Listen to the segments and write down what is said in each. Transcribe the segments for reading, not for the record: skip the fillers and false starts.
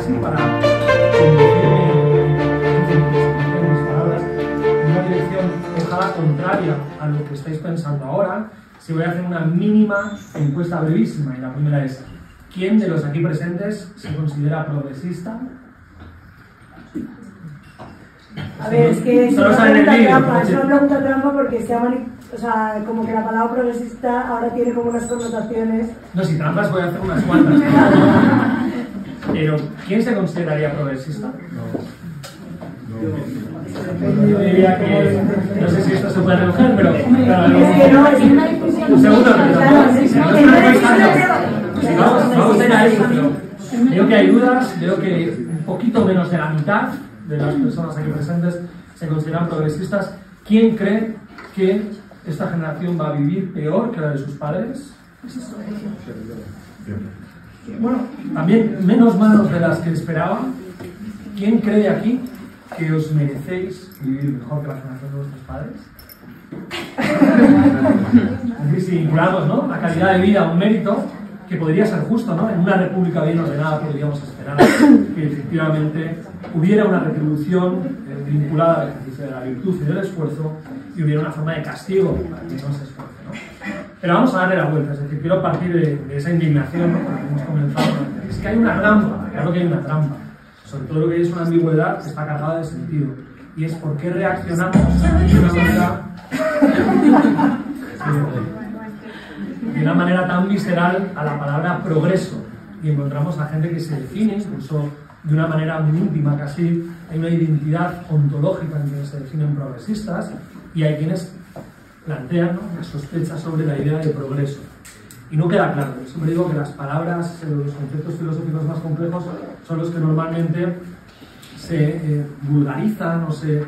casi para conducirme en mis palabras en una dirección ojalá contraria a lo que estáis pensando ahora. Si voy a hacer una mínima encuesta brevísima, y la primera es: ¿quién de los aquí presentes se considera progresista? A ver, es que es una pregunta trampa porque o sea, como que la palabra progresista ahora tiene como unas connotaciones. No, si trampas voy a hacer unas cuantas. Pero, ¿quién se consideraría progresista? Yo diría que, no sé si esto se puede recoger, pero un segundo, vamos a ir a eso, pero veo que hay dudas, veo que un poquito menos de la mitad de las personas aquí presentes se consideran progresistas. ¿Quién cree que esta generación va a vivir peor que la de sus padres? Bueno, también menos manos de las que esperaba. ¿Quién cree aquí que os merecéis vivir mejor que la generación de vuestros padres? Así, si vinculamos, ¿no?, la calidad de vida a un mérito, que podría ser justo, ¿no? En una república bien ordenada podríamos esperar que efectivamente hubiera una retribución vinculada al ejercicio de la virtud y del esfuerzo, y hubiera una forma de castigo para quien no se esfuerce, ¿no? Pero vamos a darle la vuelta, es decir, quiero partir de esa indignación, ¿no?, porque hemos comenzado. Es que hay una trampa, claro que hay una trampa. Sobre todo lo que es una ambigüedad que está cargada de sentido, y es por qué reaccionamos de una manera tan visceral a la palabra progreso, y encontramos a gente que se define incluso de una manera muy íntima, casi hay una identidad ontológica en quienes se definen progresistas, y hay quienes plantean, ¿no?, una sospecha sobre la idea de progreso. Y no queda claro. Yo siempre digo que las palabras, los conceptos filosóficos más complejos son los que normalmente se vulgarizan o se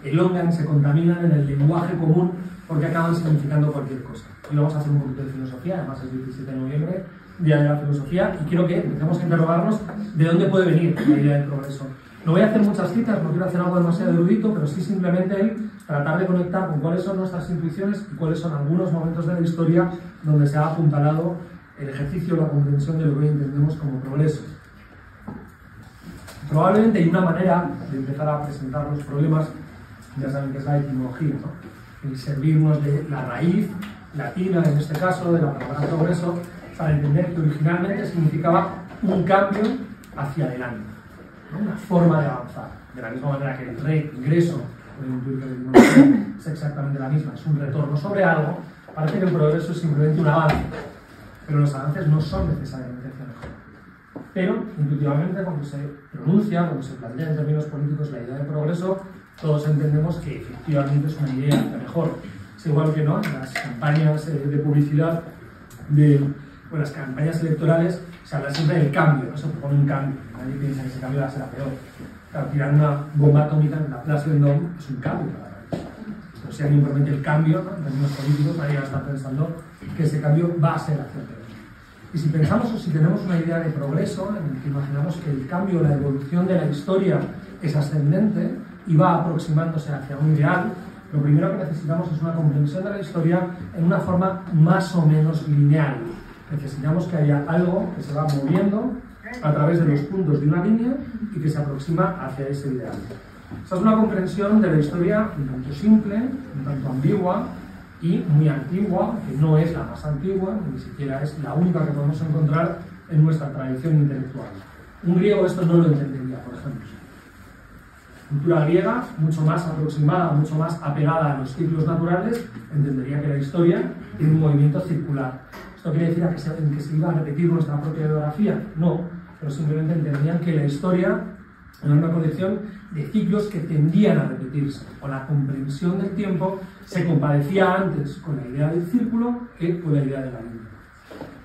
elongan, se contaminan en el lenguaje común, porque acaban significando cualquier cosa. Hoy vamos a hacer un poquito de filosofía, además es 17 de noviembre, Día de la Filosofía, y quiero que empecemos a interrogarnos de dónde puede venir la idea del progreso. No voy a hacer muchas citas, no quiero hacer algo demasiado erudito, pero sí simplemente el tratar de conectar con cuáles son nuestras intuiciones y cuáles son algunos momentos de la historia donde se ha apuntalado el ejercicio, la comprensión de lo que hoy entendemos como progreso. Probablemente hay una manera de empezar a presentar los problemas, ya saben que es la etimología, ¿no?, el servirnos de la raíz latina, en este caso, de la palabra progreso, para entender que originalmente significaba un cambio hacia adelante, ¿no?, una forma de avanzar. De la misma manera que el regreso, pueden intuir que la etimología es exactamente la misma, es un retorno sobre algo, parece que el progreso es simplemente un avance, pero los avances no son necesariamente hacia mejor. Pero, intuitivamente, cuando se pronuncia, cuando se plantea en términos políticos la idea de progreso, todos entendemos que efectivamente es una idea de mejor. Es igual que, ¿no?, en las campañas de publicidad, las campañas electorales, se habla siempre del cambio, no se propone un cambio, nadie piensa que ese cambio va a ser a peor. Claro, tirar una bomba atómica en la Plaza Vendôme es un cambio para la país. Pero si alguien promete el cambio, ¿no?, en términos políticos, nadie va a estar pensando que ese cambio va a ser hacia peor. Y si pensamos o si tenemos una idea de progreso, en el que imaginamos que el cambio, la evolución de la historia es ascendente y va aproximándose hacia un ideal, lo primero que necesitamos es una comprensión de la historia en una forma más o menos lineal. Necesitamos que haya algo que se va moviendo a través de los puntos de una línea y que se aproxima hacia ese ideal. Esa es una comprensión de la historia un tanto simple, un tanto ambigua y muy antigua, que no es la más antigua, ni siquiera es la única que podemos encontrar en nuestra tradición intelectual. Un griego esto no lo entendería, por ejemplo. La cultura griega, mucho más aproximada, mucho más apegada a los ciclos naturales, entendería que la historia tiene un movimiento circular. ¿Esto quiere decir que se iba a repetir nuestra propia biografía? No, pero simplemente entendían que la historia era una colección de ciclos que tendían a repetirse. Con la comprensión del tiempo se compadecía antes con la idea del círculo que con la idea de la línea.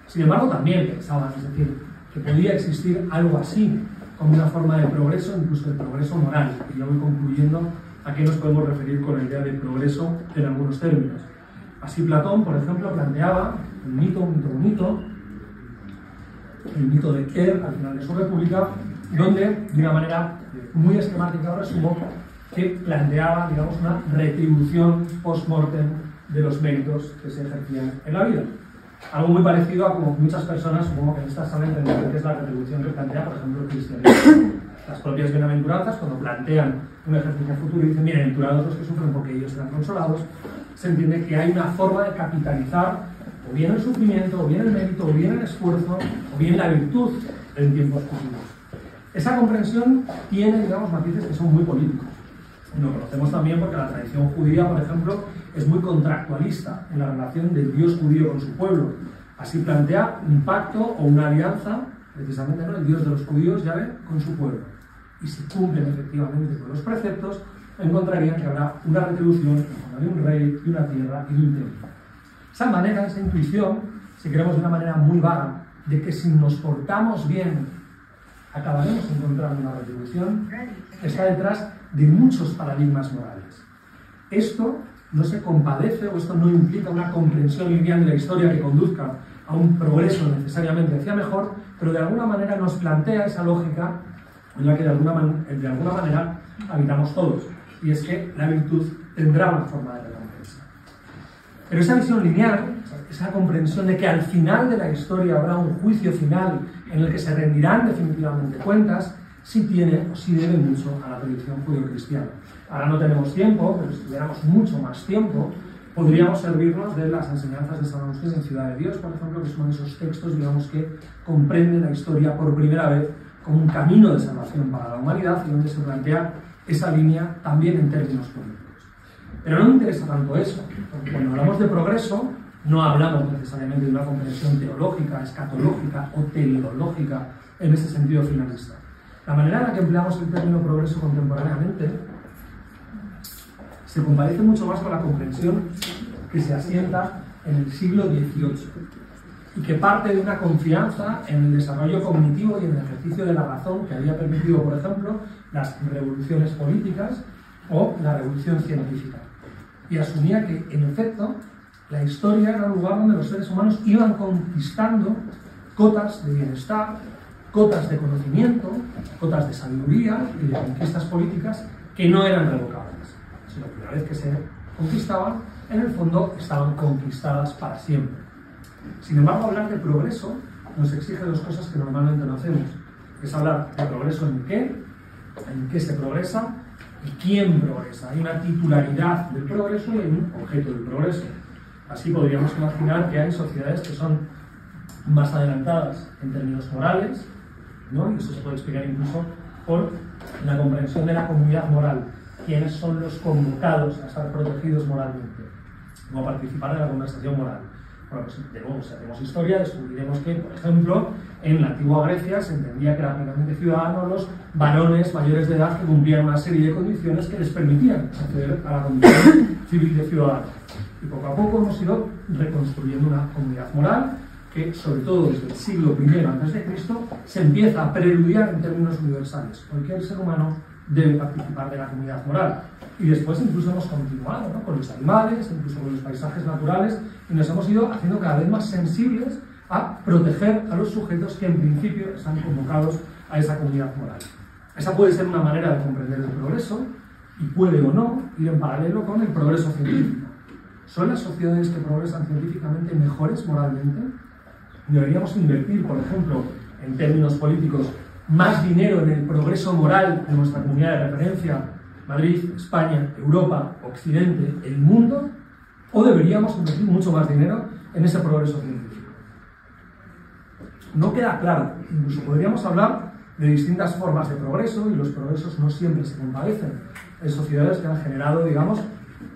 Sin embargo, también pensaban, es decir, que podía existir algo así, como una forma de progreso, incluso de progreso moral. Y ya voy concluyendo a qué nos podemos referir con la idea de progreso en algunos términos. Así Platón, por ejemplo, planteaba un mito bonito, el mito de Er, al final de su República, donde, de una manera muy esquemática, resumo, que planteaba, digamos, una retribución post-mortem de los méritos que se ejercían en la vida. Algo muy parecido a como muchas personas, supongo que en esta sala entenderán que es la retribución que plantea, por ejemplo, el cristianismo. Las propias bienaventuranzas, cuando plantean un ejercicio futuro y dicen, bienaventurados los que sufren porque ellos serán consolados, se entiende que hay una forma de capitalizar o bien el sufrimiento, o bien el mérito, o bien el esfuerzo, o bien la virtud en tiempos futuros. Esa comprensión tiene, digamos, matices que son muy políticos. Y lo conocemos también porque la tradición judía, por ejemplo, es muy contractualista en la relación del Dios judío con su pueblo. Así plantea un pacto o una alianza, precisamente, ¿no?, el Dios de los judíos, Yahvé, con su pueblo. Y si cumplen efectivamente con los preceptos, encontrarían que habrá una retribución en forma de un rey, de una tierra y de un templo. Esa manera, esa intuición, si queremos de una manera muy vaga, de que si nos portamos bien acabaremos encontrando una retribución, está detrás de muchos paradigmas morales. Esto no se compadece o esto no implica una comprensión lineal de la historia que conduzca a un progreso necesariamente hacia mejor, pero de alguna manera nos plantea esa lógica en la que de alguna manera habitamos todos, y es que la virtud tendrá una forma de recompensa. Pero esa visión lineal, esa comprensión de que al final de la historia habrá un juicio final en el que se rendirán definitivamente cuentas, sí tiene o sí debe mucho a la tradición judeocristiana. Ahora no tenemos tiempo, pero si tuviéramos mucho más tiempo, podríamos servirnos de las enseñanzas de San Agustín en Ciudad de Dios, por ejemplo, que son esos textos, digamos, que comprenden la historia por primera vez como un camino de salvación para la humanidad y donde se plantea esa línea también en términos políticos. Pero no me interesa tanto eso, porque cuando hablamos de progreso, no hablamos necesariamente de una comprensión teológica, escatológica o teleológica en ese sentido finalista. La manera en la que empleamos el término progreso contemporáneamente se comparece mucho más con la comprensión que se asienta en el siglo XVIII y que parte de una confianza en el desarrollo cognitivo y en el ejercicio de la razón que había permitido, por ejemplo, las revoluciones políticas o la revolución científica. Y asumía que, en efecto, la historia era un lugar donde los seres humanos iban conquistando cotas de bienestar, cotas de conocimiento, cotas de sabiduría y de conquistas políticas que no eran revocables, sino que una vez que se conquistaban, en el fondo estaban conquistadas para siempre. Sin embargo, hablar de progreso nos exige dos cosas que normalmente no hacemos. Es hablar de progreso en qué se progresa y quién progresa. Hay una titularidad del progreso y hay un objeto del progreso. Así podríamos imaginar que hay sociedades que son más adelantadas en términos morales, ¿no? Y eso se puede explicar incluso por la comprensión de la comunidad moral. ¿Quiénes son los convocados a estar protegidos moralmente o a participar de la conversación moral? Bueno, pues de nuevo, si hacemos historia, descubriremos que, por ejemplo, en la antigua Grecia se entendía que eran plenamente ciudadanos los varones mayores de edad que cumplían una serie de condiciones que les permitían acceder a la condición civil de ciudadano. Y poco a poco hemos ido reconstruyendo una comunidad moral que, sobre todo desde el siglo I a.C., se empieza a preludiar en términos universales. Cualquier ser humano debe participar de la comunidad moral. Y después incluso hemos continuado, ¿no?, con los animales, incluso con los paisajes naturales, y nos hemos ido haciendo cada vez más sensibles a proteger a los sujetos que en principio están convocados a esa comunidad moral. Esa puede ser una manera de comprender el progreso y puede o no ir en paralelo con el progreso científico. ¿Son las sociedades que progresan científicamente mejores moralmente? Deberíamos invertir, por ejemplo, en términos políticos, más dinero en el progreso moral de nuestra comunidad de referencia, Madrid, España, Europa, Occidente, el mundo, o deberíamos invertir mucho más dinero en ese progreso científico. No queda claro, incluso podríamos hablar de distintas formas de progreso y los progresos no siempre se compadecen. Hay sociedades que han generado, digamos,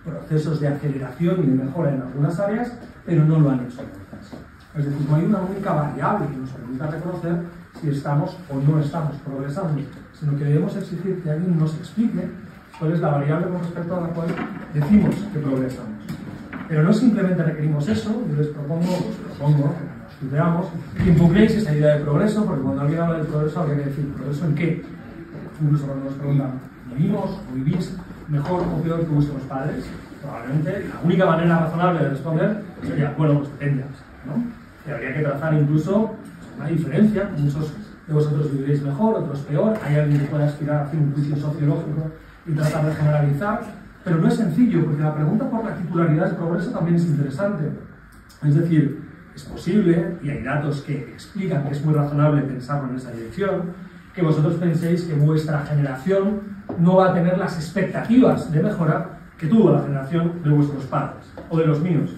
procesos de aceleración y de mejora en algunas áreas, pero no lo han hecho en otras. Es decir, no hay una única variable que nos permita reconocer si estamos o no estamos progresando, sino que debemos exigir que alguien nos explique cuál es la variable con respecto a la cual decimos que progresamos. Pero no simplemente requerimos eso, yo les propongo que nos tuteamos, que impugnéis esa idea de progreso, porque cuando alguien habla de progreso habría que decir, ¿progreso en qué? Incluso cuando nos preguntan, ¿vivimos o vivís mejor o peor que vuestros padres? Probablemente la única manera razonable de responder sería, bueno, pues depende, ¿no? Y habría que trazar incluso una diferencia, muchos de vosotros viviréis mejor, otros peor, hay alguien que pueda aspirar a hacer un juicio sociológico y tratar de generalizar, pero no es sencillo, porque la pregunta por la titularidad del progreso también es interesante. Es decir, es posible, y hay datos que explican que es muy razonable pensarlo en esa dirección, que vosotros penséis que vuestra generación no va a tener las expectativas de mejora que tuvo la generación de vuestros padres o de los míos.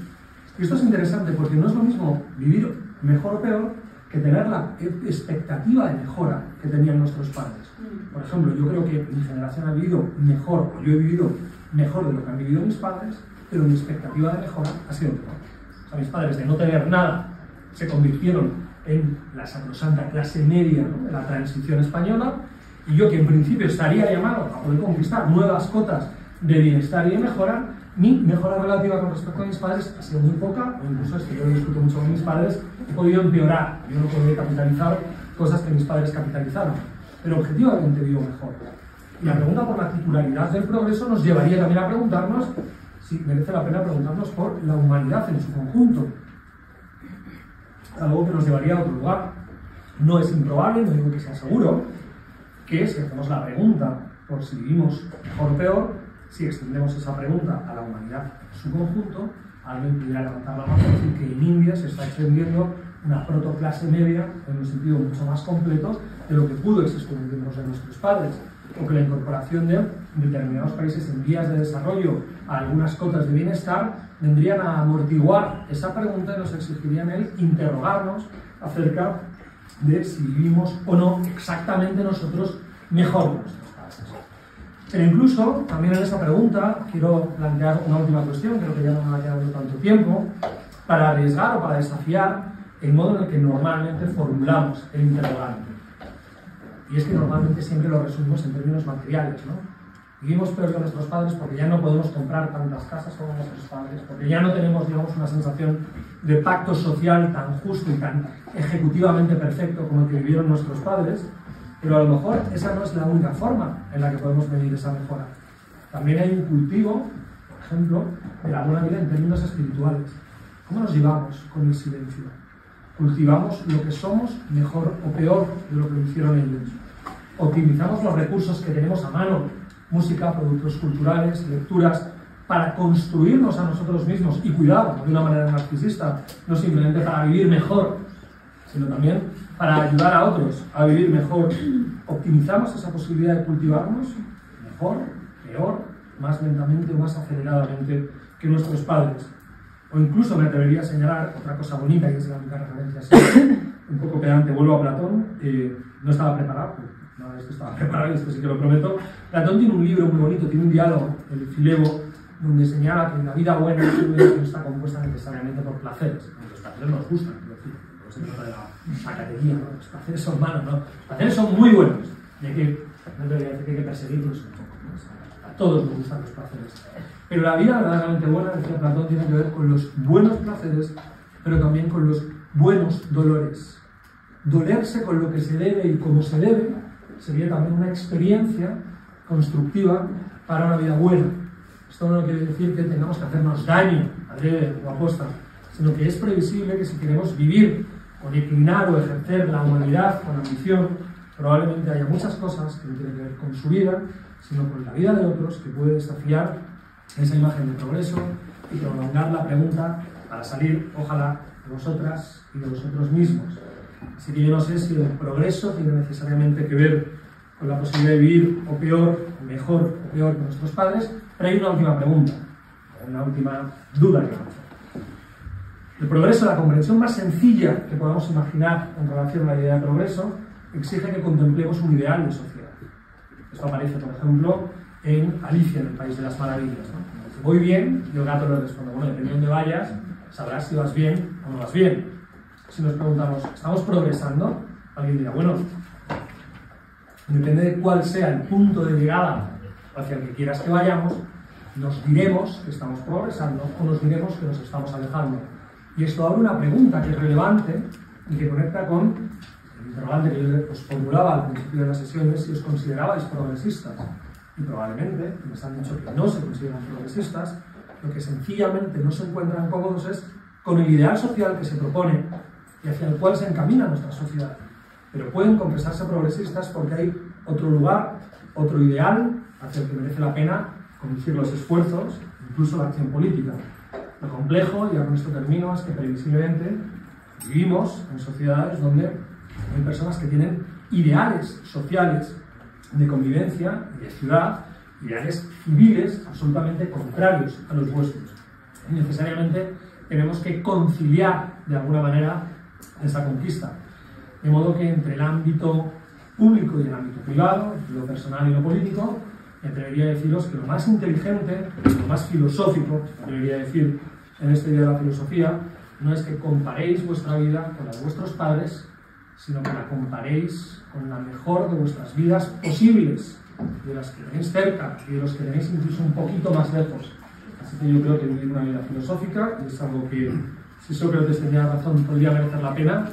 Y esto es interesante porque no es lo mismo vivir mejor o peor que tener la expectativa de mejora que tenían nuestros padres. Por ejemplo, yo creo que mi generación ha vivido mejor, o yo he vivido mejor de lo que han vivido mis padres, pero mi expectativa de mejora ha sido peor. O sea, mis padres, de no tener nada, se convirtieron en la sacrosanta clase media, ¿no?, de la transición española, y yo, que en principio estaría llamado a poder conquistar nuevas cotas de bienestar y de mejora, mi mejora relativa con respecto a mis padres ha sido muy poca, o incluso, es que yo discuto mucho con mis padres, he podido empeorar. Yo no podía capitalizar cosas que mis padres capitalizaron, pero objetivamente vivo mejor. Y la pregunta por la titularidad del progreso nos llevaría también a preguntarnos si merece la pena preguntarnos por la humanidad en su conjunto. Algo que nos llevaría a otro lugar. No es improbable, no digo que sea seguro, que si hacemos la pregunta por si vivimos mejor o peor, si extendemos esa pregunta a la humanidad en su conjunto, alguien pudiera levantar la mano y decir que en India se está extendiendo una protoclase media en un sentido mucho más completo de lo que pudo existir en tiempos de nuestros padres, o que la incorporación de determinados países en vías de desarrollo a algunas cotas de bienestar vendrían a amortiguar esa pregunta y nos exigirían el interrogarnos acerca de si vivimos o no exactamente nosotros mejor que nuestros padres. Pero incluso, también en esa pregunta, quiero plantear una última cuestión, creo que ya no me ha quedado tanto tiempo, para arriesgar o para desafiar el modo en el que normalmente formulamos el interrogante. Y es que normalmente siempre lo resumimos en términos materiales, ¿no? Vivimos peor que nuestros padres porque ya no podemos comprar tantas casas como nuestros padres, porque ya no tenemos, digamos, una sensación de pacto social tan justo y tan ejecutivamente perfecto como el que vivieron nuestros padres, pero a lo mejor esa no es la única forma en la que podemos medir esa mejora. También hay un cultivo, por ejemplo, de la buena vida en términos espirituales. ¿Cómo nos llevamos con el silencio? ¿Cultivamos lo que somos mejor o peor de lo que lo hicieron ellos? ¿Optimizamos los recursos que tenemos a mano? Música, productos culturales, lecturas, para construirnos a nosotros mismos, y cuidado, de una manera narcisista, no simplemente para vivir mejor, sino también para ayudar a otros a vivir mejor. ¿Optimizamos esa posibilidad de cultivarnos mejor, peor, más lentamente o más aceleradamente que nuestros padres? O incluso me atrevería a señalar otra cosa bonita, y es la única referencia así, un poco pedante, vuelvo a Platón, no estaba preparado, nada de esto estaba preparado, y esto sí que lo prometo. Platón tiene un libro muy bonito, tiene un diálogo, el Filebo, donde señala que la vida buena no está compuesta necesariamente por placeres. Los placeres nos gustan, es decir, por eso se trata de la categoría, ¿no? Los placeres son malos, ¿no? Los placeres son muy buenos, y hay que, no debería decir que hay que perseguirlos un poco, ¿no? A todos nos gustan los placeres. Pero la vida verdaderamente buena, decía Platón, tiene que ver con los buenos placeres, pero también con los buenos dolores. Dolerse con lo que se debe y como se debe sería también una experiencia constructiva para una vida buena. Esto no quiere decir que tengamos que hacernos daño, adrede o aposta, sino que es previsible que si queremos vivir o declinar o ejercer la humanidad con ambición, probablemente haya muchas cosas que no tienen que ver con su vida, sino con la vida de otros, que puede desafiar esa imagen de progreso y prolongar la pregunta para salir, ojalá, de vosotras y de vosotros mismos. Así que yo no sé si el progreso tiene necesariamente que ver con la posibilidad de vivir o peor, mejor o peor que nuestros padres, pero hay una última pregunta, una última duda que lanzo. El progreso, la comprensión más sencilla que podamos imaginar en relación a la idea de progreso, exige que contemplemos un ideal de sociedad. Esto aparece, por ejemplo, en Alicia, en el País de las Maravillas, ¿no? Si voy bien, y el gato le responde, bueno, depende de dónde vayas, sabrás si vas bien o no vas bien. Si nos preguntamos, ¿estamos progresando? Alguien dirá, bueno, depende de cuál sea el punto de llegada hacia el que quieras que vayamos, nos diremos que estamos progresando o nos diremos que nos estamos alejando. Y esto abre una pregunta que es relevante y que conecta con el interrogante que yo os formulaba al principio de las sesiones, si os considerabais progresistas. Y probablemente, nos han dicho que no se consideran progresistas, lo que sencillamente no se encuentran cómodos es con el ideal social que se propone y hacia el cual se encamina nuestra sociedad. Pero pueden confesarse progresistas porque hay otro lugar, otro ideal hacia el que merece la pena conducir los esfuerzos, incluso la acción política. Lo complejo, y con esto termino, es que previsiblemente Vivimos en sociedades donde hay personas que tienen ideales sociales de convivencia y de ciudad, ideales civiles absolutamente contrarios a los vuestros. Y necesariamente tenemos que conciliar de alguna manera esa conquista. De modo que entre el ámbito público y el ámbito privado, lo personal y lo político, me atrevería a deciros que lo más inteligente, lo más filosófico, debería decir en este día de la filosofía, no es que comparéis vuestra vida con la de vuestros padres, sino que la comparéis con la mejor de vuestras vidas posibles, de las que tenéis cerca y de los que tenéis incluso un poquito más lejos. Así que yo creo que vivir una vida filosófica es algo que, si Sócrates tenía razón, podría merecer la pena.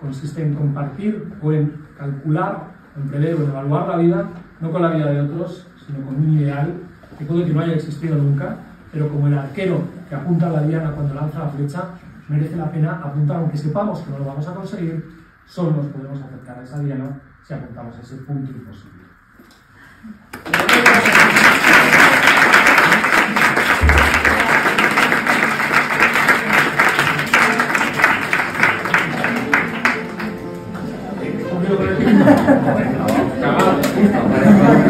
Consiste en compartir o en calcular, en prever o en evaluar la vida, no con la vida de otros, sino con un ideal que puede que no haya existido nunca, pero como el arquero que apunta a la diana cuando lanza la flecha, merece la pena apuntar, aunque sepamos que no lo vamos a conseguir, solo nos podemos acercar a esa diana si apuntamos a ese punto imposible. Con el